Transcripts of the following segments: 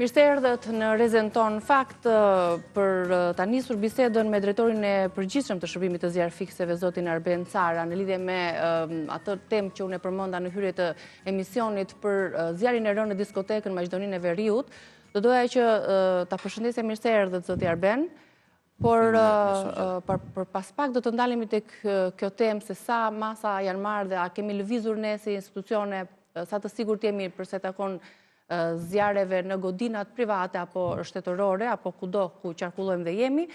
Mirë se erdhët në Rezen Ton. Fakt, për ta nisur bisedën me drejtorin e përgjithshëm të shërbimit të zjarr fikseve, zotin Arben Cara, në lidhje me atë temë që unë e përmenda në hyrje të emisionit për zjarrin e rënë në diskotekën Maqedoninë e Veriut, do doja që ta përshëndesja mirë se erdhët zoti Arben, por për pas pak do të ndalemi tek kjo temë se sa masa janë marrë dhe a kemi lëvizur ne si institucione, sa të sigurt jemi përse takon zjarreve në godinat private apo shtetërore, apo kudo ku qarkullojmë dhe jemi.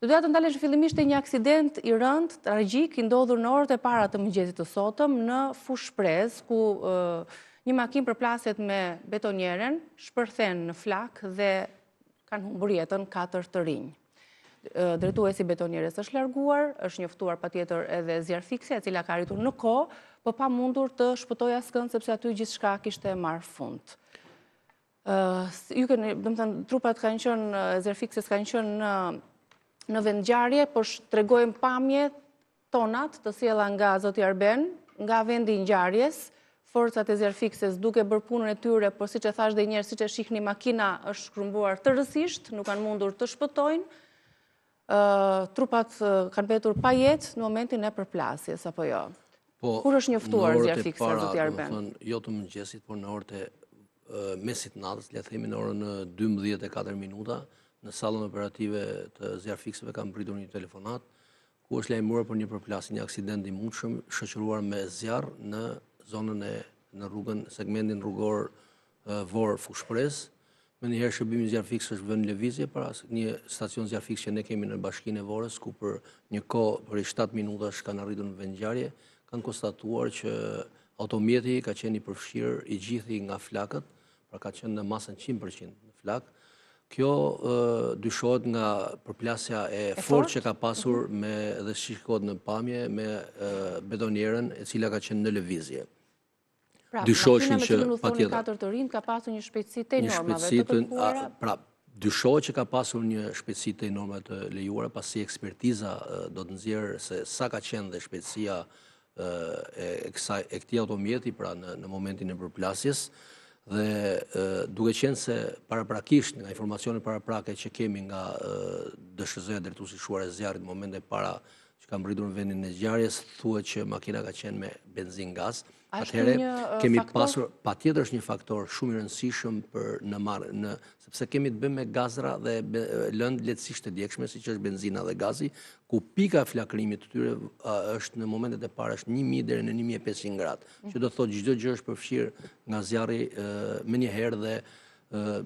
Do doja të ndalesh fillimisht te një aksident i rënd, tragjik, i ndodhur në orët e para të mëngjesit të sotëm në Fushë Shprez, ku një makinë përplaset me betonjeren, shpërthen në flak dhe kanë humbur jetën 4 të rinj. Drejtuesi betonjeres është larguar, është njoftuar patjetër edhe zjarrfikse, e cila ka arritur në kohë, po pa mundur të shpëtojë askënd sepse aty gjithçka kishte marrë fund. Trupat kanë qenë, zjarrfikses kanë qenë në vendngjarje, por tregojmë pamje tonat të sjella nga zoti Arben, nga vendi i ngjarjes, forcat e zjarrfikses duke bërë punën e tyre, por siç e thash edhe një herë, siç e shihni, makina është shkrumbuar tërësisht, nuk kanë mundur të shpëtojnë. Trupat kanë mbetur pa jetë në momentin e përplasjes, apo jo? Kur është njoftuar zjarrfikse zoti Arben? Jo të mëngjesit, por në orët e mesit natës, le të themi në orën 12:04, në sallën operative të zjarrfikseve kam pritur një telefonat, ku është lajmëruar për një përplasje, një aksident i mundshëm shoqëruar me zjarr në zonën në rrugën, segmentin rrugor Vor Fushë Shprez. Me njëherë shërbimi zjarrfiks është vënë në lëvizje para një stacion zjarrfiks që ne kemi në bashkinë e Vorës, ku për një kohë për 7 minutash kanë arritur në vendngjarje, kanë konstatuar që automjeti ka qenë i përfshirë i gjithi nga flakët, pra ka qenë në masën 100% në flak. Kjo dyshohet nga përplasja e fortë që ka pasur dhe shikohet në pamje me betonjerën e cila ka qenë në lëvizje. Dyshohet që patjetër 4 të rinj ka pasur një shpejtësi te normave të kërkuara. Pra, dyshohet që ka pasur një shpejtësi te normave të lejuara, pasi ekspertiza do të nxjerrë se sa ka qenë dhe shpejtësia e këtij automjeti, pra në momentin e përplasjes, dhe duke qenë se paraprakisht nga informacionet paraprake që kemi nga DSZ-ja, drejtuesi i shuar e zjarrit, në momentin e para që ka mbritur në vendin e zjarjes, thuhet që makina ka qenë me benzinë gaz. Atëherë kemi pasur, patjetër është një faktor shumë i rëndësishëm sepse kemi të bëjmë me gazra dhe lëndë lehtësisht të djegshme, siç është benzina dhe gazi, ku pika e flakërimit të tyre është në momentet e para është 1000 deri në 1500 gradë, që do të thotë çdo gjë është përfshirë nga zjarri menjëherë dhe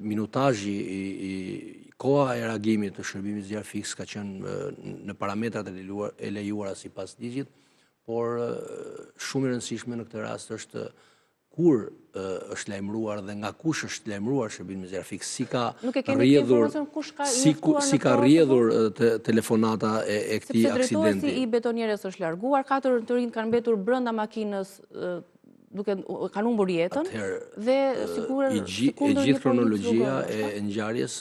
minutazhi koha e reagimit të shërbimit zjarrfiks ka qenë në parametrat e lejuara sipas ligjit. Por shumë i rëndësishme në këtë rast është kur është lajmëruar dhe nga kush është lajmëruar shërbimi zjarrfiks, si ka rrjedhur telefonata e këtij aksidenti. Drejtuesi i betonjeres është larguar, 4 të rinj kanë mbetur brenda makinës duke kanë humbur jetën dhe e gjithë kronologjia e ngjarjes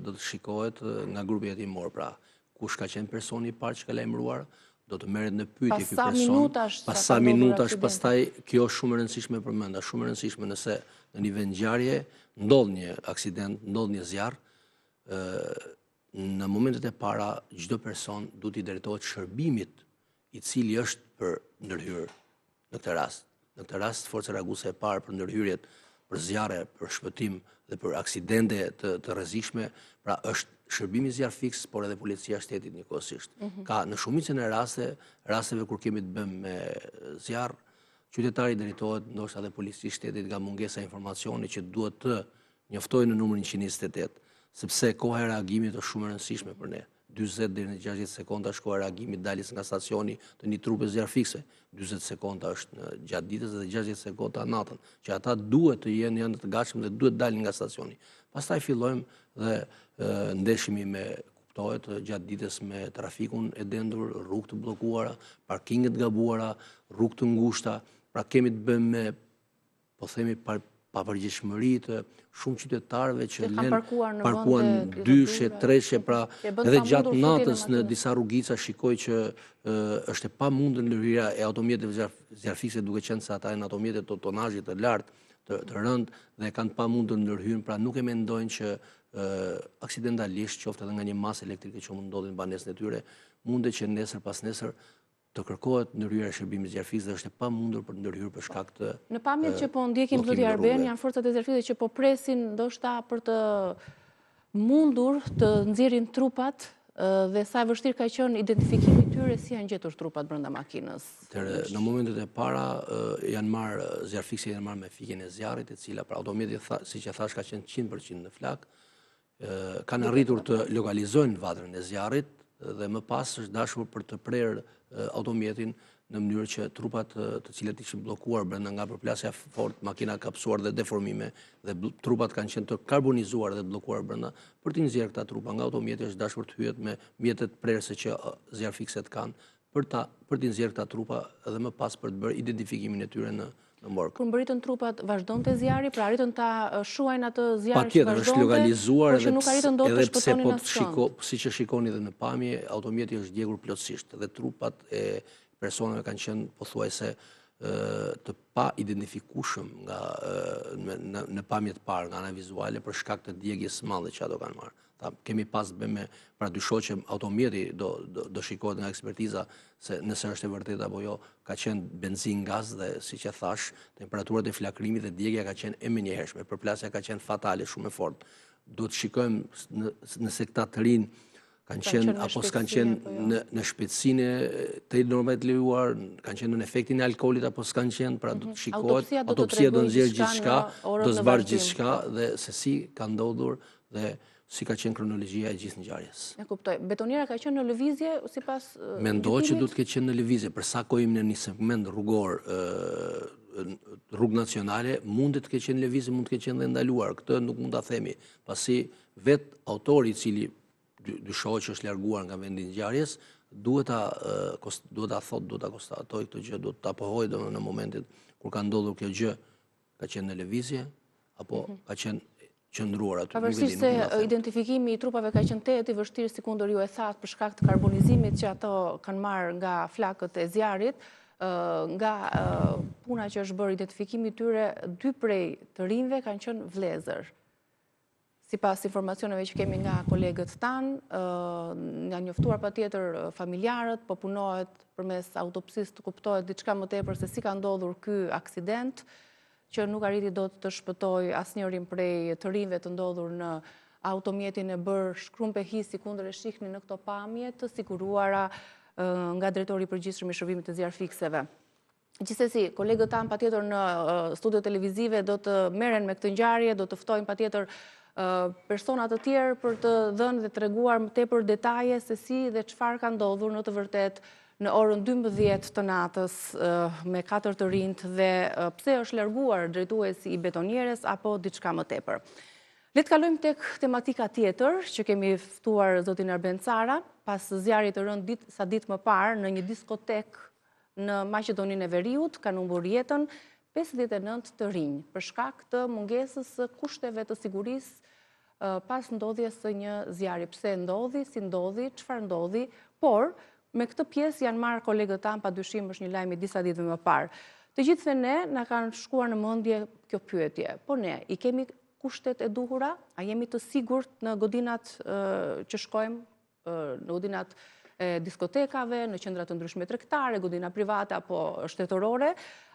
do të shikohet nga grupi hetimor, pra kush ka qenë personi i parë që ka lajmëruar, do të merret në pyetje ky person, pas sa minutash, pastaj kjo është shumë e rëndësishme përmenda, shumë e rëndësishme nëse në një vendngjarje ndodh një aksident, ndodh një zjarr, në momentet e para çdo person duhet i drejtohet shërbimit i cili është për ndërhyrë në këtë rast. Në këtë rast forca reaguese e parë për ndërhyrjet, për zjarre, për shpëtim dhe për aksidente të rrezikshme, pra është shërbimi zjarrfiks, por edhe policia e shtetit njëkohësisht. Ka në shumicën e rasteve kur kemi të bëjmë me zjarr, qytetari drejtohet ndoshta edhe policisë së shtetit nga mungesa e informacioni që duhet të njoftojnë në numrin 128, sepse koha e reagimit është shumë e rëndësishme për ne. 40 deri në 60 sekonda është koha e reagimit daljes nga stacioni të një trupi zjarrfikse. 40 sekonda është gjatë ditës dhe 60 sekonda natën, që ata duhet të jenë të gatshëm dhe duhet dalin nga stacioni. Pastaj fillojmë dhe ndeshemi me, kuptohet, gjatë ditës me trafikun e dendur, rrugë të bllokuara, parkinge të gabuara, rrugë të ngushta, pra kemi të bëjmë me, po themi, papërgjegjshmëri të shumë qytetarëve që parkuan dyshe, treshe, pra edhe gjatë natës në disa rrugica shikoj që është e pamundur ndërhyrja e automjeteve zjarrfikse, duke qenë se ata janë automjete të tonazhit të lartë, të rënd dhe kanë pamundur ndërhyrën, pra nuk e mendojnë që aksidentalisht, qoftë edhe nga një masë elektrike që mund ndodhin banesën e tyre, mundet që nesër pas nesër të kërkohet ndërhyrja e shërbimit zjarfikës dhe është e pamundur për ndërhyrë për shkak të Në pamjet që po ndjekim zoti Arben, janë forcat e zjarfikës që po presin ndoshta për të mundur të nxjerrin trupat dhe sa e vështirë ka qenë identifikimi i tyre si janë gjetur trupat brenda makinës. Në momentet e para janë marrë zjarfikësi janë marrë me fikjen e zjarrit, e cila pra automjeti siç e thash ka qenë 100% në flak, kanë arritur të lokalizojnë vatrën e zjarrit dhe më pas është dashur për të prerë automjetin në mënyrë që trupat të cilët ishin bllokuar brenda nga përplasja fort, makina ka psuar dhe deformime dhe trupat kanë qenë të karbonizuar dhe bllokuar brenda, për të nxjerrë këta trupa nga automjeti është dashur të hyet me mjetet prerëse që zjarfikëset kanë për të nxjerrë këta trupa dhe më pas për të bërë identifikimin e tyre në morg. Kur mbërritën trupat, vazhdonte zjarri, pra arritën ta shuajnë atë zjarr që patjetër është lokalizuar por që nuk arritën dot të shpëtonin asgjë. Siç e shikoni edhe në pamje, automjeti është djegur plotësisht dhe trupat e personave kanë qenë pothuajse të pa identifikueshëm në pamjet parë nga ana vizuale për shkak të djegjes së madhe që ato kanë marrë. Kemi pas bëme, pra dyshoj që automjeti do shikohet nga ekspertiza se nëse është e vërtetë apo jo, ka qenë benzin, gaz dhe siç e thash, temperaturat e flakrimit dhe djegja ka qenë e menjëhershme, përplasja ka qenë fatale, shumë e fortë. Duhet të shikojmë nëse këta të rinë kanë qenë apo s'kanë qenë në shpejtësinë të normave të lejuar, kanë qenë në efektin e alkoolit apo s'kanë qenë, pra do të shikohet, autopsia do nxjerrë gjithçka, do zbarë gjithçka dhe se si ka ndodhur dhe si ka qenë kronologjia e gjithë ngjarjes. E kuptoj. Betoniera ka qenë në lëvizje sipas mendohet që duhet të ketë qenë në lëvizje, për sa kohë në një segment rrugor rrugë nacionale, mundet të ketë qenë në lëvizje, mund të ketë qenë dhe ndaluar. Këtë nuk mund ta themi, pasi vet autori i cili dyshohet që është larguar nga vendi i ngjarjes, duhet ta konstatoj këtë gjë, duhet ta pohoj në momentin kur ka ndodhur kjo gjë, ka qenë në lëvizje apo ka qenë qëndruar aty. Pavarësisht se identifikimi i trupave ka qenë tehet i vështirë sikundër ju e thatë për shkak të karbonizimit që ato kanë marrë nga flakët e zjarrit, nga puna që është bërë identifikimi i tyre, 2 prej të rinjve kanë qenë vëllezër. Sipas informacioneve që kemi nga kolegët tanë, nga njoftuar patjetër familjarët, po punohet përmes autopsisë të kuptohet diçka më tepër se si ka ndodhur ky aksident, që nuk arriti dot të shpëtoj asnjërin prej të rinjve të ndodhur në automjetin e bërë shkrumpehi sikundër e shihni në këto pamje të siguruara nga drejtori i përgjithshëm i shërbimit të zjarfikseve. Gjithsesi, kolegët tanë patjetër në studio televizive do të merren me këtë ngjarje, do të ftojnë patjetër persona të tjerë për të dhënë dhe treguar më tepër detaje se si dhe çfarë ka ndodhur në të vërtetë në orën 12 të natës me 4 të rinjt dhe pse është larguar drejtuesi i betonierës apo diçka më tepër. Le të kalojmë tek tematika tjetër që kemi ftuar zotin Arben Cara, pas zjarrit të rënd sa ditë më parë në një diskotek në Maqedoninë e Veriut kanë humbur jetën 59 të rinj për shkak të mungesës së kushteve të sigurisë pas ndodhjes së një zjarri. Pse ndodhi, si ndodhi, çfarë ndodhi, por me këtë pjesë janë marrë kolegët tanë, padyshim është një lajm i disa ditëve më parë. Të gjithëve ne na kanë shkuar në mendje kjo pyetje. Po ne i kemi kushtet e duhura? A jemi të sigurt në godinat që shkojmë, në godinat e diskotekave, në qendra të ndryshme tregtare, godina private apo shtetërore?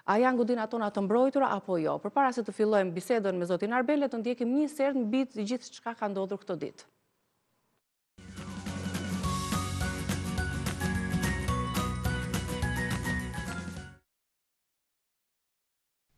A janë godinat tona të mbrojtura apo jo? Përpara se të fillojmë bisedën me zotin Arben, le të ndjekim një sert mbi gjithë çka ka ndodhur këtë ditë.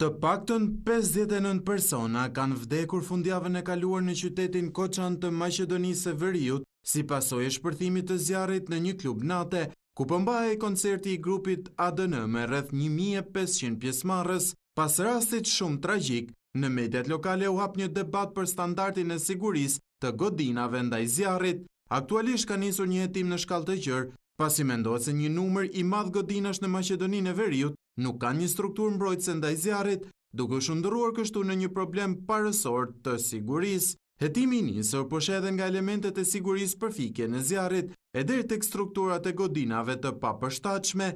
Të paktën 59 persona kanë vdekur fundjavën e kaluar në qytetin Koçan të Maqedonisë së Veriut si pasojë e shpërthimit të zjarrit në një klub nate, ku po mbahej koncerti i grupit ADN me rreth 1500 pjesëmarrës. Pas rastit shumë tragjik, në mediat lokale u hap një debat për standardin e sigurisë të godinave ndaj zjarrit. Aktualisht ka nisur një hetim në shkallë të gjerë, pasi mendohet se një numër i madh godinash në Maqedoninë e Veriut nuk kanë një strukturë mbrojtëse ndaj zjarrit, duke u shndërruar kështu në një problem parësor të sigurisë. Hetimi i nisur po sheh nga elementet e sigurisë për fikjen e zjarrit e deri tek strukturat e godinave të papërshtatshme,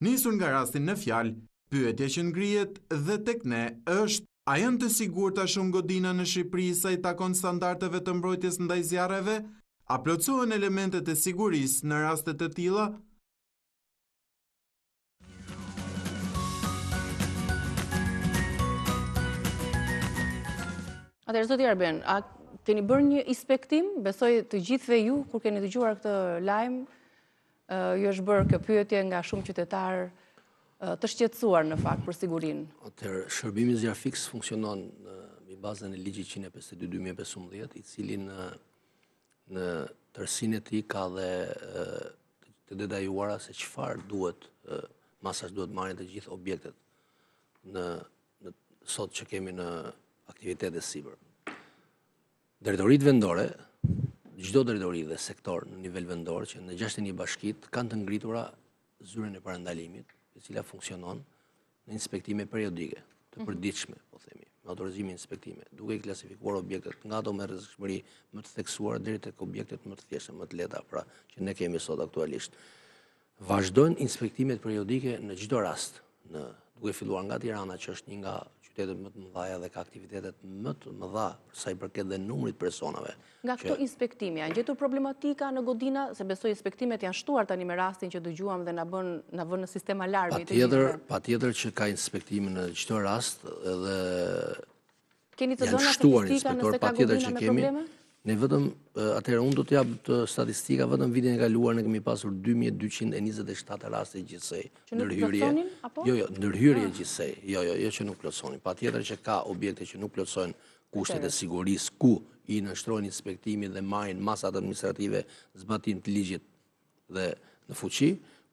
nisur nga rastin në fjalë. Pyetja që ngrihet dhe tek ne është: A janë të sigurta shumë godina në Shqipëri sa i takon standardeve të mbrojtjes ndaj zjarreve? A plotësohen elementet e sigurisë në raste të tilla? Atëherë, zoti Arben, a keni bërë një inspektim? Besoj të gjithëve ju, kur keni dëgjuar këtë lajm, ju është bërë kjo pyetje nga shumë qytetarë të shqetësuar në fakt për sigurinë. Atëherë, shërbimi zjarrfiks funksionon mbi bazën e ligjit 152/2015, i cili në tërsinë e tij ka dhe të detajuara se çfarë duhet masash duhet marrin të gjithë objektet në sot që kemi në aktivitetet sipër. Drejtoritë vendore, çdo drejtori dhe sektor në nivel vendor që në 61 bashkitë kanë të ngritura zyrën e parandalimit, e cila funksionon në inspektime periodike, të përditshme, po themi, me autorizimin inspektime, duke i klasifikuar objektet nga ato me rrezikshmëri më të theksuar deri tek objektet më të thjeshta, më të lehta, pra që ne kemi sot aktualisht. Vazhdojnë inspektimet periodike në çdo rast, duke filluar nga Tirana, që është një nga qytetet më të mëdha dhe ka aktivitetet më të mëdha për sa i përket dhe numrit personave. Nga këto inspektime, janë gjetur problematika në godina, se besoj inspektimet janë shtuar tani me rastin që dëgjuam dhe na vën në sistem alarmi. Patjetër që ka inspektime në çdo rast dhe keni të janë dhëna shtuar statistika inspektor, nëse ka patjetër godina që me kemi. probleme? Ne vetëm, atëherë unë do të jap të statistika, vetëm vitin e kaluar ne kemi pasur 2227 raste gjithsej ndërhyrje. Jo, ndërhyrje gjithsej. Jo që nuk plotësonin. Patjetër që ka objekte që nuk plotësojnë kushtet e sigurisë, ku i nënshtrojnë inspektimin dhe marrin masat administrative zbatim të ligjit dhe në fuqi,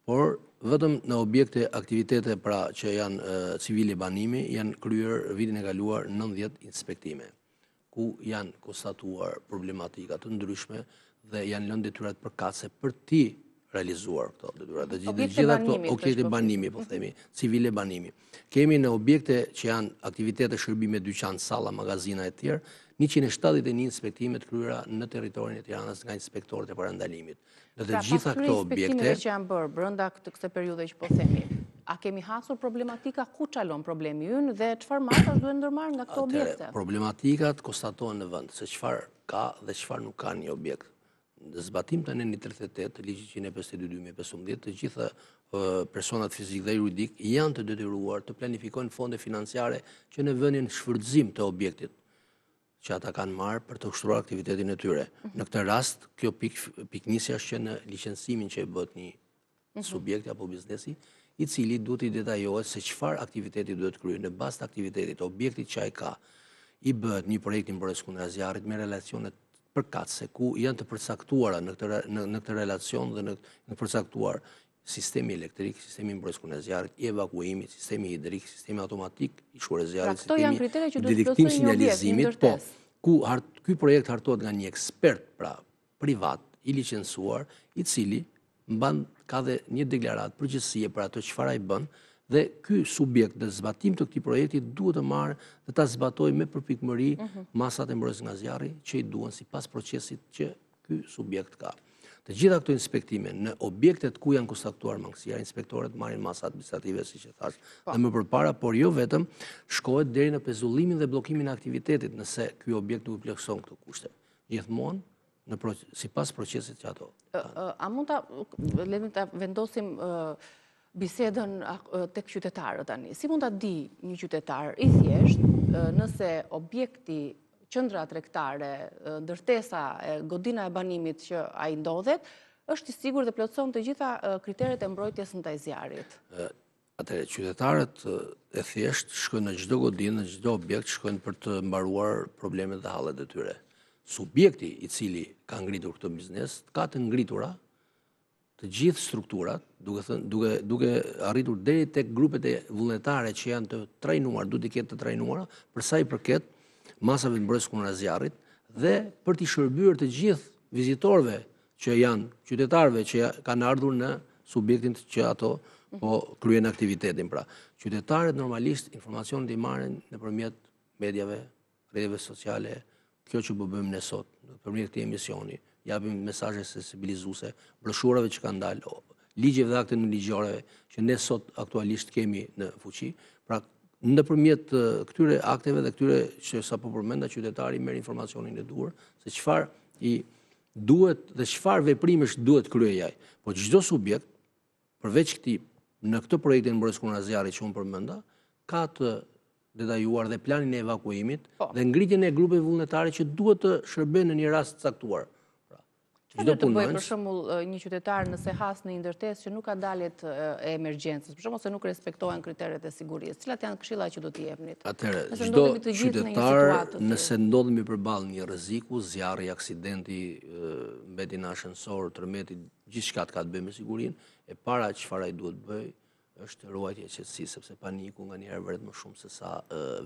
por vetëm në objekte aktivitete pra që janë civile banimi janë kryer vitin e kaluar 90 inspektime, ku janë konstatuar problematika të ndryshme dhe janë lënë detyrat përkatëse për ti realizuar këto detyrat. Objekte banimi, po themi, civile banimi. Kemi në objekte që janë aktivitete shërbime dyqan, salla, magazina e tjerë, 171 inspektime të kryera në territorin e Tiranës nga inspektorët e parandalimit. Në të gjitha këto objekte inspektimeve që janë bërë brenda kësaj periudhe që po themi, a kemi hasur problematika, ku çalon problemi ynë dhe çfarë masash duhet ndërmarrë nga këto objekte? Problematikat konstatohen në vend, se çfarë ka dhe çfarë nuk ka një objekt. Në zbatim të neni 38 të ligjit 152/2015, të gjitha personat fizik dhe juridik janë të detyruar të planifikojnë fonde financiare që në vënin shfrytëzim të objektit që ata kanë marrë për të ushtruar aktivitetin e tyre. Në këtë rast, kjo piknisja është që në licencimin që e bët një subjekti apo biznesi, i cili duhet i detajohet se çfarë aktiviteti duhet kryej në bazë të aktivitetit, objektit që ai ka, i bëhet një projekt i mbrojtjes kundër zjarrit me relacione përkatëse ku janë të përcaktuara në këtë relacion dhe në përcaktuar sistemi elektrik, sistemi mbrojtjes kundër zjarrit, i evakuimit, sistemi hidrik, sistemi automatik i shkuarës zjarrit, sistemi detektim sinjalizimit, po, ku ky projekt hartohet nga një ekspert pra privat i licencuar, i cili ka dhe një deklaratë përgjegjësie për ato çfarë ai bën, dhe ky subjekt në zbatim të këtij projekti duhet të marrë dhe ta zbatojë me përpikmëri masat e mbrojtjes nga zjarri që i duhen sipas procesit që ky subjekt ka. Të gjitha këto inspektime në objektet ku janë konstatuar mangësia, inspektorët marrin masa administrative, siç e thash, dhe më përpara, por jo vetëm, shkohet deri në pezullimin dhe bllokimin e aktivitetit nëse ky objekt nuk plotëson këto kushte. Gjithmonë sipas procesit që ato. A mund ta vendosim bisedën tek qytetarët tani? Si mund ta di një qytetar i thjesht nëse objekti, qendra tregtare, ndërtesa, godina e banimit që ai ndodhet, është i sigurt dhe plotëson të gjitha kriteret e mbrojtjes ndaj zjarrit? Atëherë, qytetarët e thjesht shkojnë në çdo godinë, në çdo objekt, shkojnë për të mbaruar problemet dhe hallet e tyre. Subjekti i cili ka ngritur këtë biznes, ka të ngritura të gjithë strukturat, duke arritur deri tek grupet e vullnetare që janë të trajnuar, duhet të ketë të trajnuara për sa i përket masave të mbrojtjes kundër zjarrit dhe për të shërbyer të gjithë vizitorëve që janë qytetarëve që kanë ardhur në subjektin që ato po kryejnë aktivitetin. Pra, qytetarët normalisht informacionet i marrin nëpërmjet mediave, rrjeteve sociale, kjo që po bëjmë ne sot, nëpërmjet këtij emisioni, japim mesazhe sensibilizuese, broshurave që kanë dalë, ligjeve dhe akte në ligjoreve që ne sot aktualisht kemi në fuqi. Pra, ndërmjet këtyre akteve dhe këtyre që sapo përmenda qytetari merr informacionin e duhur se çfarë i duhet dhe çfarë veprimesh duhet kryejë ai. Po çdo subjekt përveç këtij në këtë projektin mbrojtës Kurnaziari që unë përmenda, ka të detajuar dhe planin e evakuimit dhe ngritjen e grupeve vullnetare që duhet të shërbejnë në një rast caktuar. Çfarë të bëjë për shembull një qytetar nëse has në një ndërtesë që nuk ka daljet e emergjencës, për shembull se nuk respektohen kriteret e sigurisë, cilat janë këshilla që do t'i jepnit? Atëherë, çdo qytetar nëse ndodhemi përballë një rreziku, zjarri, aksidenti, mbeti në ashensor, tërmeti, gjithçka ka të bëjë me sigurinë, e para çfarë ai duhet bëj është ruajtja e qetësisë, sepse paniku nganjëherë vret më shumë se sa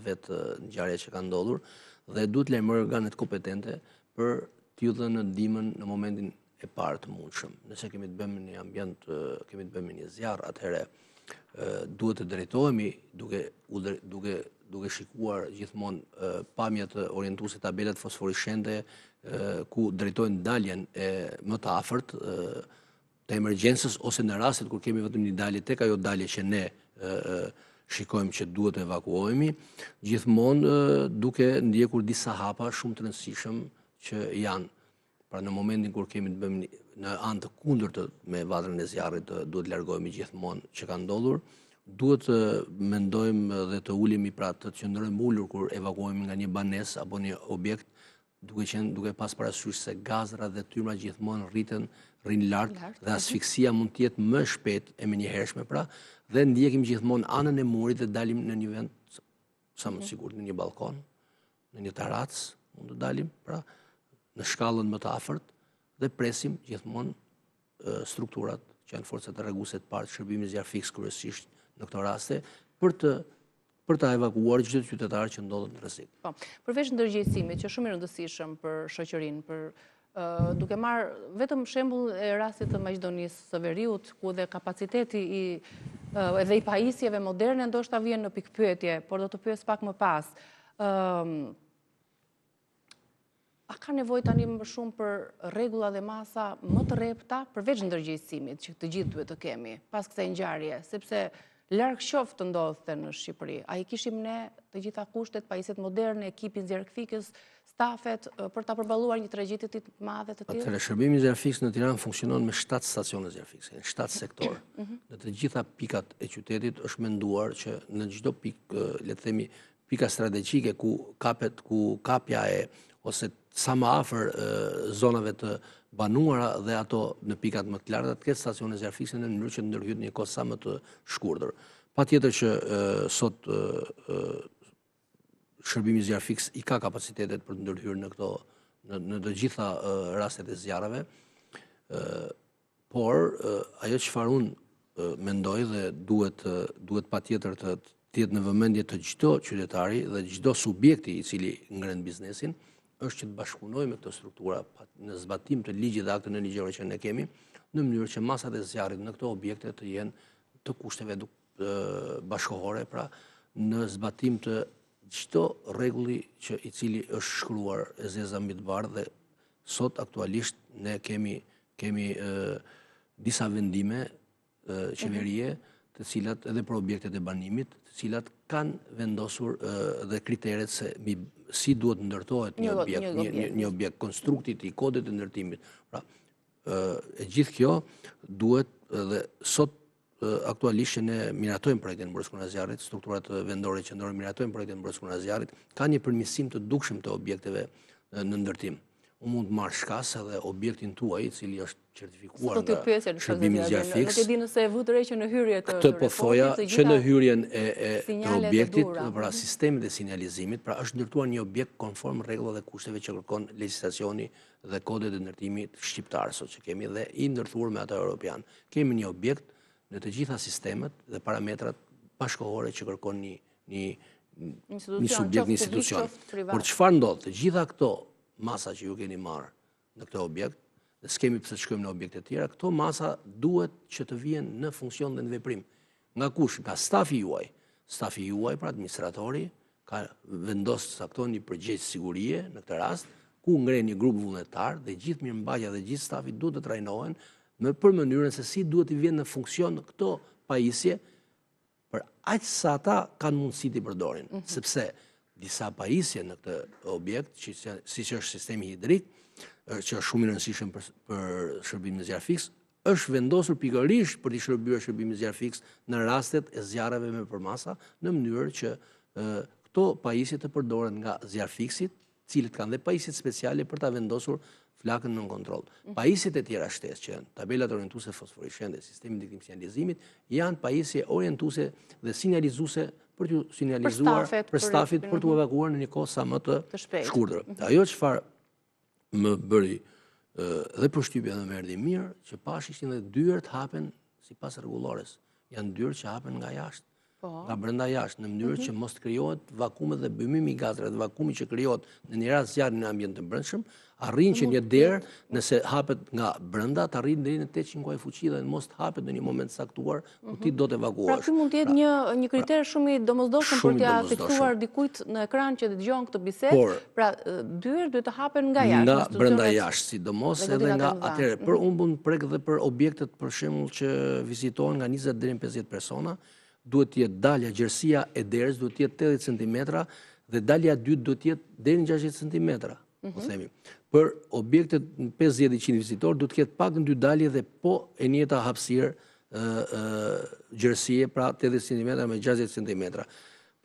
vetë ngjarja që ka ndodhur dhe duhet lajmëruar organet kompetente për t'ju dhënë ndihmën në momentin e parë të mundshëm. Nëse kemi të bëjmë në një ambient, kemi të bëjmë një zjarr, atëherë duhet të drejtohemi duke shikuar gjithmonë pamjet orientuese, tabelat fosforishente ku drejtojnë daljen e më të afërt të emergjencës ose në rastet kur kemi vetëm një dalje tek ajo dalje që ne shikojmë që duhet të evakuohemi, gjithmonë duke ndjekur disa hapa shumë të rëndësishëm që janë. Pra në momentin kur kemi të bëjmë në anë të kundërtë me vatrën e zjarrit, duhet largohemi gjithmonë që ka ndodhur. Duhet të mendojmë dhe të ulemi pra të qëndrojmë ulur kur evakuohemi nga një banesë apo një objekt, duke pas parasysh se gazra dhe tyrma gjithmonë rrin lart dhe asfiksia mund të jetë më shpejt e menjëhershme pra, dhe ndjekim gjithmonë anën e murit dhe dalim në një vend sa më sigurt, në një balkon, në një tarac, mund të dalim pra në shkallën më të afërt dhe presim gjithmonë strukturat që janë forcat e rreguese të parë, shërbimi zjarr fiks kryesisht në këto raste për ta evakuuar çdo qytetar që ndodhet në rrezik. Po, përveç ndërgjegjësimit që është shumë i rëndësishëm për shoqërinë, duke marrë vetëm shembull e rastit të Maqedonisë së Veriut, ku dhe kapaciteti edhe i pajisjeve moderne ndoshta vjen në pikpyetje, por do të pyes pak më pas. A ka nevojë tani më shumë për rregulla dhe masa më të rrepta përveç ndërgjegjësimit që të gjithë duhet të kemi pas kësaj ngjarje, sepse larg qoftë të ndodhte në Shqipëri. A i kishim ne të gjitha kushtet, pajisjet moderne, ekipin zjarrfikës, stafet për ta përballuar një tragjedi të madhe të tillë? Atëherë, shërbimi zjarrfiks në Tiranë funksionon me 7 stacione zjarrfikse, 7 sektor. Në të gjitha pikat e qytetit është menduar që në çdo pikë, le të themi, pika strategjike ku kapja e ose sa më afër zonave të banuara dhe ato në pikat më të larta të ketë stacione zjarrfikse në mënyrë që të ndërhyet një kohë sa më të shkurtër. Patjetër që sot shërbimi zjarrfiks i ka kapacitetet për të ndërhyrë në të gjitha rastet e zjarreve, por ajo çfarë unë mendoj dhe duhet patjetër të jetë në vëmendje të çdo qytetari dhe çdo subjekti i cili ngren biznesin, është që të bashkëpunojmë me këto struktura në zbatim të ligjit dhe akteve ligjore që ne kemi, në mënyrë që masat e zjarrit në këto objekte të jenë të kushteve bashkëkohore, pra në zbatim të çdo rregulli i cili është shkruar e zeza mbi të bardhë dhe sot aktualisht ne kemi disa vendime qeverie të cilat edhe për objektet e banimit, të cilat kanë vendosur dhe kriteret se si duhet ndërtohet një objekt, konstruktit i kodet të ndërtimit. Pra, e gjithë kjo duhet dhe sot aktualisht që ne miratojmë projektin mbrojtës Kurnaziarit, strukturat vendore qendrore miratojmë projektin mbrojtës Kurnaziarit, ka një përmirësim të dukshëm të objekteve në ndërtim. Unë mund të marrë shkas edhe objektin tuaj, i cili është certifikuar nga shërbimi zjarrfiks. Nuk e di nëse e vut re që në hyrje të këtë po thoja që në hyrjen e objektit, pra sistemit e sinjalizimit, pra është ndërtuar një objekt konform rregullave dhe kushteve që kërkon legjislacioni dhe kodet e ndërtimit shqiptar sot që kemi dhe i ndërtuar me ato europian. Kemi një objekt në të gjitha sistemet dhe parametrat bashkëkohore që kërkon një subjekt, një institucion. Por çfarë ndodh? Të gjitha këto masa që ju keni marrë në këtë objekt, dhe s'kemi pse të shkojmë në objekte tjera, këto masa duhet që të vjen në funksion dhe në veprim. Nga kush? Nga stafi juaj. Stafi juaj, pra administratori, ka vendosur të cakton një përgjegjës sigurie në këtë rast, ku ngren një grup vullnetar dhe gjithë mirëmbajtja dhe gjithë stafi duhet të trajnohen për mënyrën se si duhet të vjen në funksion këto pajisje për aq sa ata kanë mundësi t'i përdorin, sepse disa pajisje në këtë objekt, siç është sistemi hidrik, që është shumë i rëndësishëm për shërbimin e zjarrit fiks, është vendosur pikërisht për t'i shërbyer shërbimin e zjarrit fiks në rastet e zjarreve me përmasa, në mënyrë që këto pajisje të përdoren nga zjarrfiksit, cilët kanë dhe pajisjet speciale për ta vendosur flakën nën kontroll. Pajisjet e tjera shtesë që janë tabelat orientuese fosforiscente, sistemi ndikimit sinjalizimit, janë pajisje orientuese dhe sinjalizuese për t'u sinjalizuar për stafit për t'u evakuuar në një kohë sa më të shkurtër. Ajo çfarë më bëri dhe përshtypja dhe më erdhi mirë, që pash ishin dhe dyert hapen sipas rregullores. Janë dyert që hapen nga jashtë. Nga brenda jashtë, në mënyrë që mos të krijohet vakume dhe bëmimi i gazave dhe vakumi që krijohet në një rast zjarri në ambient të brendshëm, arrin që një derë, nëse hapet nga brenda, të arrin deri në 800 kuaj fuqi dhe mos të hapet në një moment saktuar ku ti do të evakuosh. Pra ky mund të jetë një kriter shumë i domosdoshëm për t'ia fiksuar dikujt në ekran që dëgjon këtë bisedë. Pra dyert duhet të hapen nga jashtë, nga brenda jashtë, sidomos edhe nga atëherë. Për unë mund prek dhe për objektet për shembull që vizitohen nga 20 deri në 50 persona, duhet të jetë dalja, gjerësia e derës duhet të jetë 80 cm dhe dalja e dytë duhet të jetë deri në 60 cm, po themi. Për objektet 50-100 vizitor duhet të ketë pak në dy dalje dhe po e njëjta hapësirë gjerësie, pra 80 cm me 60 cm.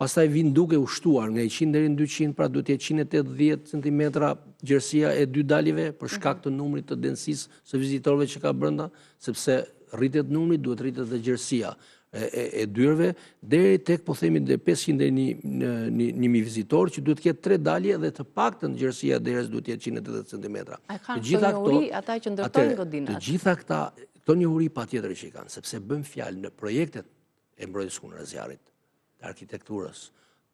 Pastaj vin duke u shtuar nga 100 deri në 200, pra duhet të jetë 180 cm gjerësia e dy daljeve për shkak të numrit të densisë së vizitorëve që ka brenda, sepse rritet numri, duhet rritet dhe gjerësia e dyreve, deri tek po themi dhe 500 deri në 1000 vizitor, që duhet të ketë 3 dalje dhe të paktën gjerësia e derës duhet të jetë 180 cm. Të gjitha njohuri ata që ndërtojnë godinat. Të gjitha këto njohuri patjetër që i kanë, sepse bën fjalë në projektet e mbrojtjes kundër zjarrit, të arkitekturës,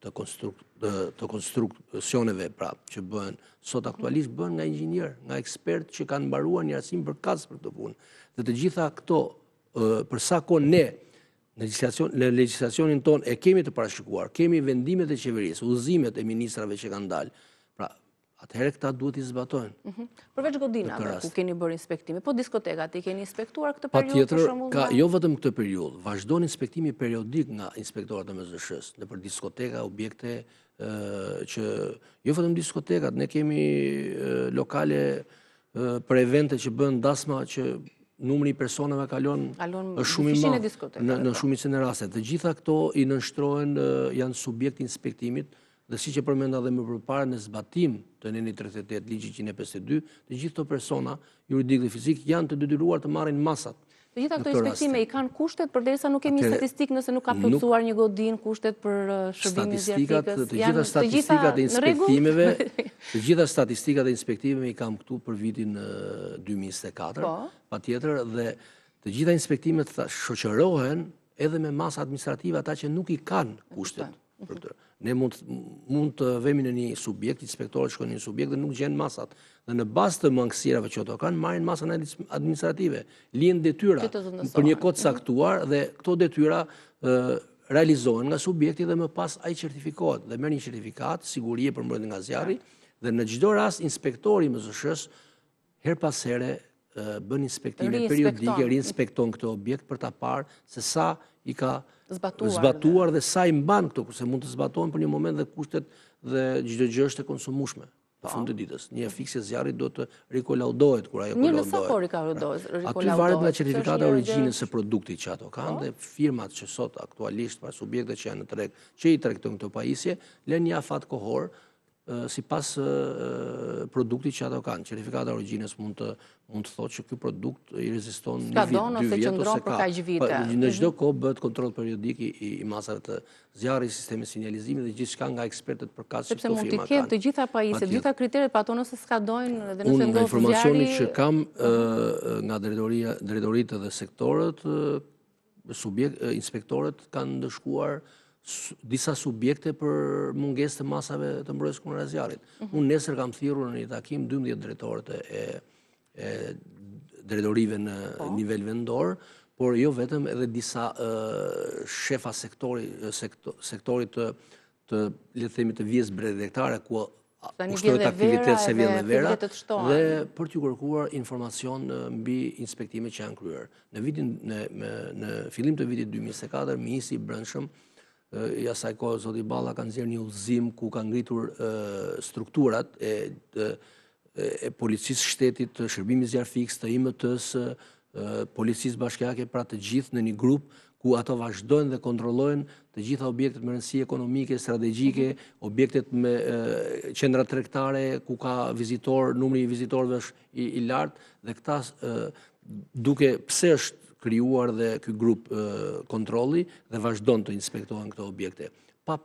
të konstruksioneve që bëhen sot aktualisht bëhen nga inxhinier, nga ekspert që kanë mbaruar një arsim përkatës për këtë punë. Dhe të gjitha këto për sa kohë ne në legjislacionin ton e kemi të parashikuar, kemi vendimet e qeverisë, udhëzimet e ministrave që kanë dalë. Pra, atëherë këta duhet i zbatojnë. Përveç godinave ku keni bërë inspektime, po diskotekat i keni inspektuar këtë periudhë për shembull? Patjetër, jo vetëm këtë periudhë, vazhdon inspektimi periodik nga inspektorat e MZSH-s nëpër diskoteka, objekte që jo vetëm diskotekat, ne kemi lokale për evente që bën dasma që numri i personave kalon është shumë i madh në shumicën e rasteve. Të gjitha këto i nënshtrohen, janë subjekt inspektimit dhe siç e përmenda edhe më përpara, në zbatim të NN 38 ligjit 152, të gjithë këto persona juridik dhe fizik janë të detyruar të marrin masat. Të gjitha këto inspektime i kanë kushtet, përderisa nuk kemi statistikë nëse nuk ka plotësuar një godinë, kushtet për shërbimin e zjarfikës. Të gjitha statistikat e inspektimeve, të gjitha statistikat e inspektimeve i kam këtu për vitin 2024, patjetër, dhe të gjitha inspektimet shoqërohen edhe me masa administrative ata që nuk i kanë kushtet për këtë. Ne mund të vemi në një subjekt, inspektorët shkojnë në një subjekt dhe nuk gjenë masat. Dhe në bazë të mangësirave që ato kanë, marrin masën administrative, lihen detyra për një kohë të caktuar dhe këto detyra realizohen nga subjekti dhe më pas ai certifikohet dhe merr një certifikat sigurie për mbrojtje nga zjarri dhe në çdo rast inspektori i MZSH-s her pas here bën inspektime periodike, rinspekton këtë objekt për ta parë se sa i ka zbatuar dhe sa i mban këto, kurse mund të zbatohen për një moment dhe kushtet dhe çdo gjë është e konsumueshme. Në fund të ditës, një fiksje zjarrit do të rikolaudohet kur ajo kolaudohet. Një sa kohë rikolaudohet? Aty varet nga certifikata origjinës së produktit që ato kanë dhe firmat që sot aktualisht, pra subjektet që janë në treg, që i tregtojnë këto pajisje, lënë një afat kohor sipas produktit që ato kanë. Certifikata origjinës mund të thotë që ky produkt i reziston një vit, 2 vjet ose ka. Në çdo kohë bëhet kontroll periodik i masave të zjarrit, sistemi sinjalizimi dhe gjithçka nga ekspertët përkatëse këto firma kanë. Sepse mund të ketë të gjitha pajisjet, të gjitha kriteret, pa ato nëse skadojnë dhe nëse ndodh zjarri. Informacioni që kam nga drejtoritë dhe sektorët, inspektorët kanë ndëshkuar disa subjekte për mungesë të masave të mbrojtjes kundër zjarrit. Unë nesër kam thirrur në një takim 12 drejtorët e drejtorive në nivel vendor, por jo vetëm, edhe disa shefa sektorit të le të themi të vjes bredektare, ku kushtohet aktivitet se vjen dhe vera aktivitetet shtohen. dhe për t'ju kërkuar informacion mbi inspektimet që janë kryer. Në fillim të vitit 2024, Ministri i Brendshëm i asaj kohë zoti Balla ka nxjerrë një udhëzim ku ka ngritur strukturat e policisë shtetit, të shërbimit zjarr fiks, të IMT-s, policisë bashkiake, pra të gjithë në një grup ku ato vazhdojnë dhe kontrollojnë të gjitha objektet me rëndësi ekonomike, strategjike, objektet me qendra tregtare ku ka vizitor, numri i vizitorëve është i lartë dhe këta duke pse është krijuar dhe ky grup kontrolli dhe vazhdon të inspektohen këto objekte. Pa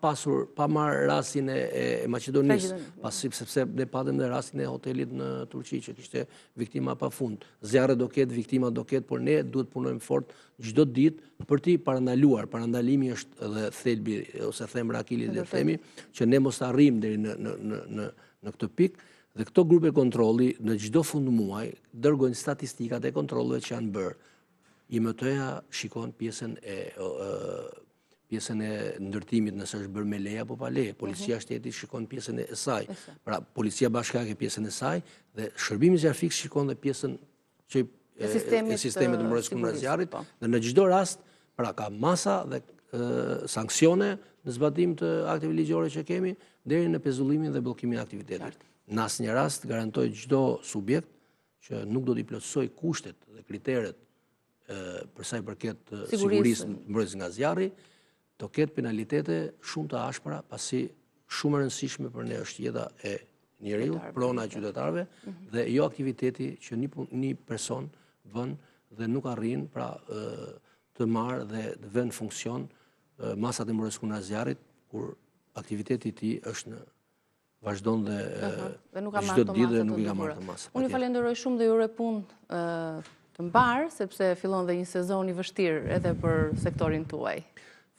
marrë rastin e Maqedonisë, sepse ne patëm dhe rastin e hotelit në Turqi që kishte viktima pafund. Zjarre do ketë, viktima do ketë, por ne duhet punojmë fort çdo ditë për t'i parandaluar. Parandalimi është edhe thelbi ose themra akilit le të themi, që ne mos arrijmë deri në këtë pikë dhe këto grupe kontrolli në çdo fund muaj dërgojnë statistikat e kontrolleve që janë bërë. IMT-ja shikon pjesën e ndërtimit nëse është bërë me leje apo pa leje. Policia e shtetit shikon pjesën e saj. Pra, policia bashkiake pjesën e saj dhe shërbimi zjarr fiks shikon dhe pjesën që e sistemet të mbrojtësisë së zjarrit dhe në çdo rast, pra ka masa dhe sanksione në zbatim të akteve ligjore që kemi deri në pezullimin dhe bllokimin e aktivitetit. Në asnjë rast garantoj çdo subjekt që nuk do t'i plotësoj kushtet dhe kriteret për sa i përket sigurisë mbrojtësisë nga zjarri, do ketë penalitete shumë të ashpra, pasi shumë e rëndësishme për ne është jeta e njeriu, prona e qytetarëve dhe jo aktiviteti që një person bën dhe nuk arrin pra të marrë dhe të vënë funksion masat e mbrojtësisë nga zjarrit kur aktiviteti i tij është në vazhdon dhe çdo ditë dhe nuk i ka marrë të masat. Unë ju falenderoj shumë dhe ju uroj punë të mbarë, sepse fillon dhe një sezon i vështirë edhe për sektorin tuaj.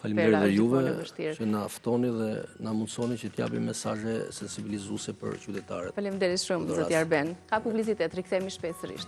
Faleminderit dhe juve që na ftoni dhe na mundsoni që t'japim mesazhe sensibilizuese për qytetarët. Faleminderit shumë zoti Arben. Ka publicitet, rikthehemi shpejt sërish.